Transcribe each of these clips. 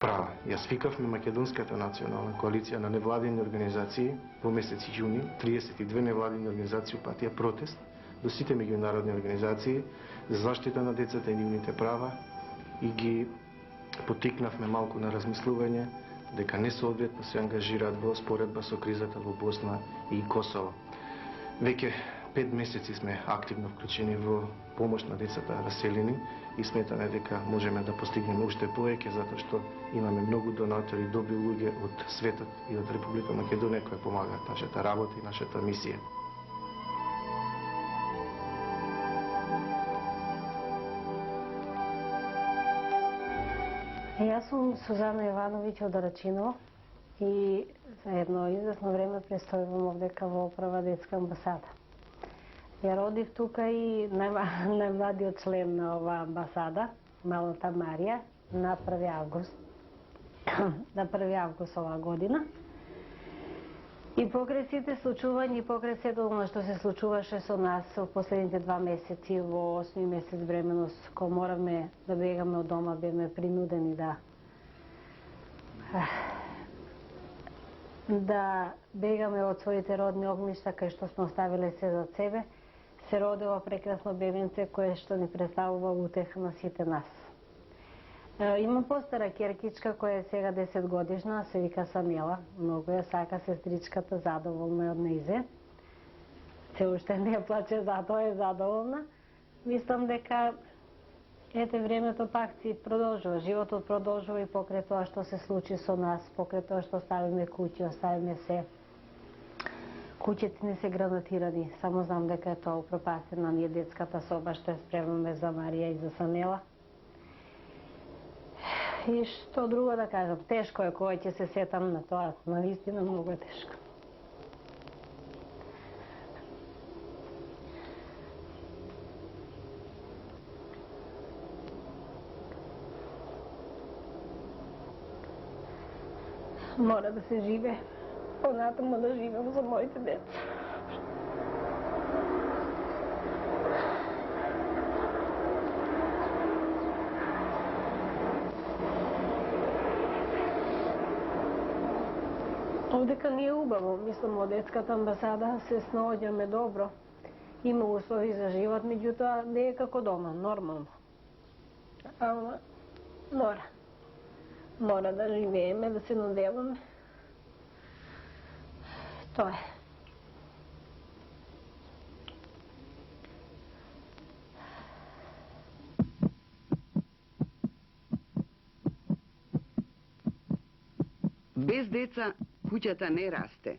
права. Јас викавме Македонската национална коалиција на невладини организации во месец јуни, 32 невладини организации упатија протест до сите меѓународни организации за заштита на децата и нивните права и ги потикнавме малку на размислување дека несоодветно се ангажираат во споредба со кризата во Босна и Косово. Веќе 5 месеци сме активно вклучени во помош на децата раселени и сметаме дека можеме да постигнеме уште повеќе затоа што имаме многу донатори, добри луѓе од светот и од Република Македонија кои помагаат нашата работа и нашата мисија. Јас сум Сузана Јовановиќ од Рачиново и за едно известно време престојувам овдека во Управа детска амбасада. Ја родив тука и најмладиот член на оваа амбасада, малата Марија, на 1 август. На 1 август оваа година. И покрај сите случувања и покрај сето она што се случуваше со нас во последните 2 месеци, во 8 месец бременност, кога моравме да бегаме од дома, бевме принудени да бегаме од своите родни огништа кај што сме оставиле се за себе, се роди ова прекрасно бебенце кое што ни представува утеха на сите нас. Имам постара керкичка која е сега 10 годишна, се вика Самела. Многу ја сака сестричката, задоволна е од нејзе. Се уште не ја плаче, затоа е задоволна. Мислам дека времето пак си продолжува, животот продолжува и покрај тоа што се случи со нас, покрај тоа што оставиме куќи, оставиме се. Куќите не се гранатирани, само знам дека е тоа упропастена, ние детската соба што ја спремаме за Марија и за Самела. И што друго да кажам, тешко е кога ќе се сетам на тоа, навистина многу е тешко. Мора да се живе, понатаму да живеам за моите деца. Овдека ни е убаво, мислам, од детската амбасада се снаоѓаме добро. Има услови за живот, меѓутоа не е како дома, нормално. Ама мора да живееме, да се надеваме. Тоа е. Без деца куќата не расте.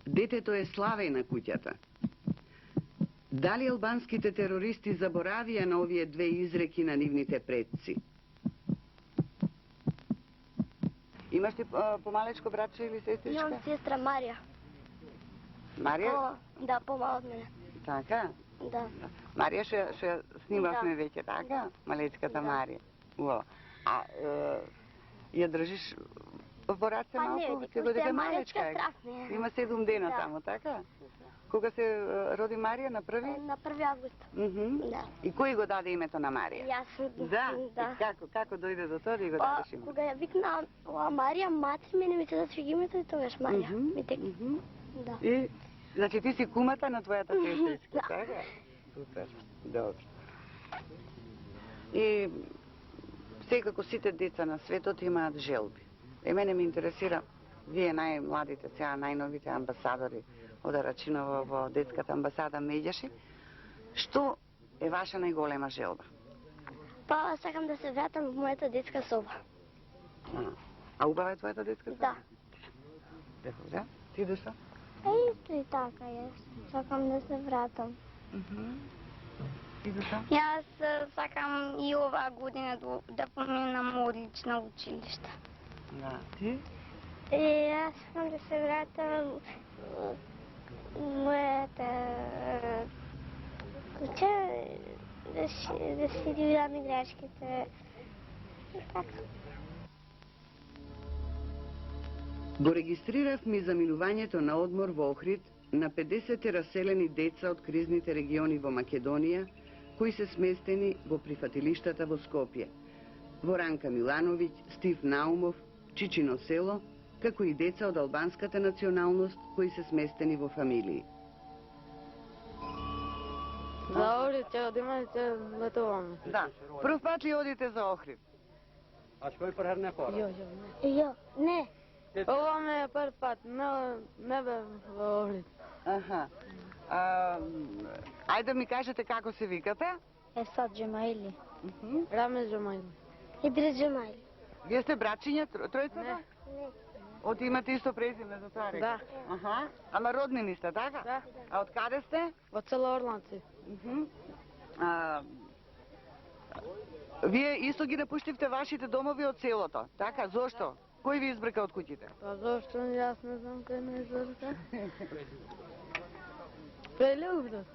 Детето е славе на куќата. Дали албанските терористи заборавија на овие 2 изреки на нивните предци? Имаш ти помалечко братче или сестричка? Имам сестра Марија. Марија? Да, помала од мене. Така? Да. Марија што ја снимавме веќе, така? Малечката Марија. А ја држиш во раце малку? Па не, уште е малечка, страшна. Има 7 дена само, така? Кога се роди Марија, на 1? На 1 август. Да. И кој го даде името на Марија? Јас. Да? Како дојде до тоа да го дадеш името? Кога ја викна Марија, матри мене ми се да свиги името и тогаш Марија. Да. И, значи ти си кумата на твојата сестричка, така? Супер, добро. И секако сите деца на светот имаат желби. И мене ме интересира, вие најмладите, сега најновите амбасадори од Рачиново во детската амбасада Меѓаши, што е ваша најголема желба? Па, сакам да се вратам во мојата детска соба. А убава е твојата детска соба? Да. Да? Ти душа? Исто и така, јас сакам да се вратам. И душа? Јас сакам и оваа година да поминам одлично училиште. Да. Ти? Јас сакам да се вратам мојата куќа, да си играм играчките. Така. Го регистрирав заминувањето на одмор во Охрид на 50 раселени деца од кризните региони во Македонија, кои се сместени во прифатилиштата во Скопје. во Ранка Милановиќ, Стив Наумов, Чичино село, како и деца од албанската националност кои се сместени во фамилии. За Охрид ќе одиме и ќе летуваме. Да, прв пат ли одите за Охрид? А што е прв не пора? Jo, ne. Ова ми е прв пат, не бев во Охрид. Аха. Ајде да ми кажете како се викате? Esad Cemaili. Рамез Джамајли. Idris Cemaili. Вие сте братчиња, тројцата? Не. Ne. Од имате исто презиме, за тоа реков. Да. Аха. Ама роднини сте, така? Да. А од каде сте? Од село Орланци. Вие исто ги напуштивте вашите домови од селото, така? Зошто? Кој ви избрка од куќите? Па зашто јас не знам кај не излезете? Прелюбдов.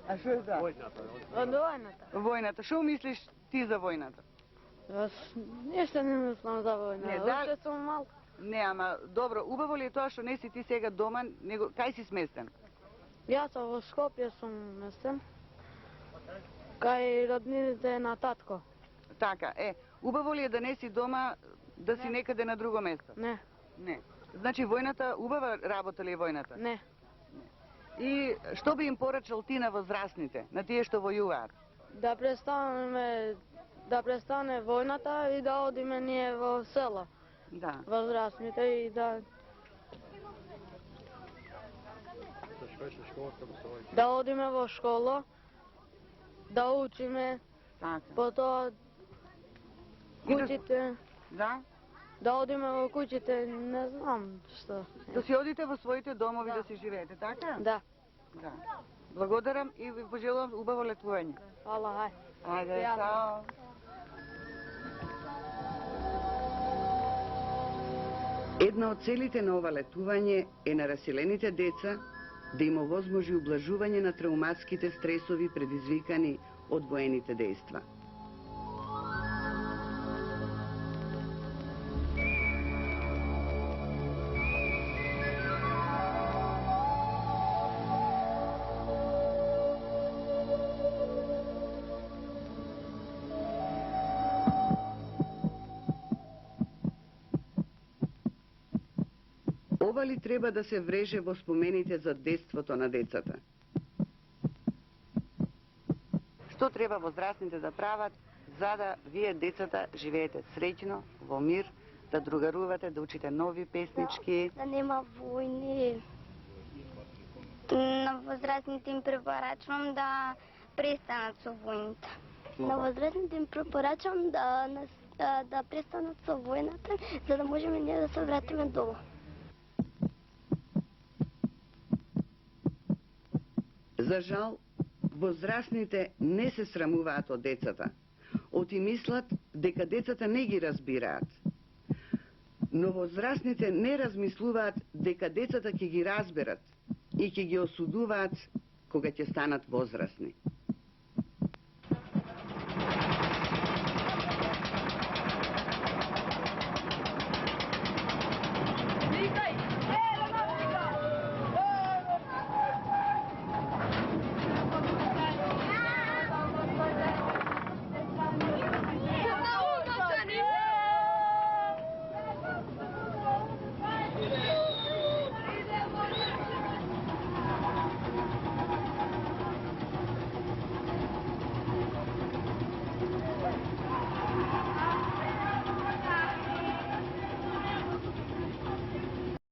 А што е за? Од војната. Војната. Што мислиш ти за војната? Јас ништо не мислам за војна. Не, да. Уште сум малку. Не, ама добро, убаво ли е тоа што не си ти сега дома, него кај си сместен? Јас во Скопје сум местен. Кај роднините на татко. Така, убаво ли е да не си дома, да си некаде на друго место? Не, Не. Значи војната, убава работа ли е војната? не. И што би им порачал ти на возрастните, на тие што војуваат? Да престане војната и да одиме ние во село. Да. Возрастните и да одиме во школа, да учиме, Така. потоа куќите, Да? да одиме во куќите, не знам што. Да си одите во своите домови Да. да си живеете, така? Да, Да. Благодарам и ви пожелувам убаво летување. фала, ај. Ајде, Пријатно. чао. Една од целите на ова летување е на раселените деца да им овозможи ублажување на трауматските стресови предизвикани од воените дејства. Ова ли треба да се вреже во спомените за детството на децата? Што треба возрастните да прават за да вие децата живеете среќно, во мир, да другарувате, да учите нови песнички? Да нема војни. На возрастните им препорачувам да престанат со војните. На возрастните им препорачувам да престанат со војната, за да можеме ние да се вратиме дома. За жал, возрастните не се срамуваат од децата. Оти мислат дека децата не ги разбираат. Но возрастните не размислуваат дека децата ќе ги разберат и ќе ги осудуваат кога ќе станат возрастни.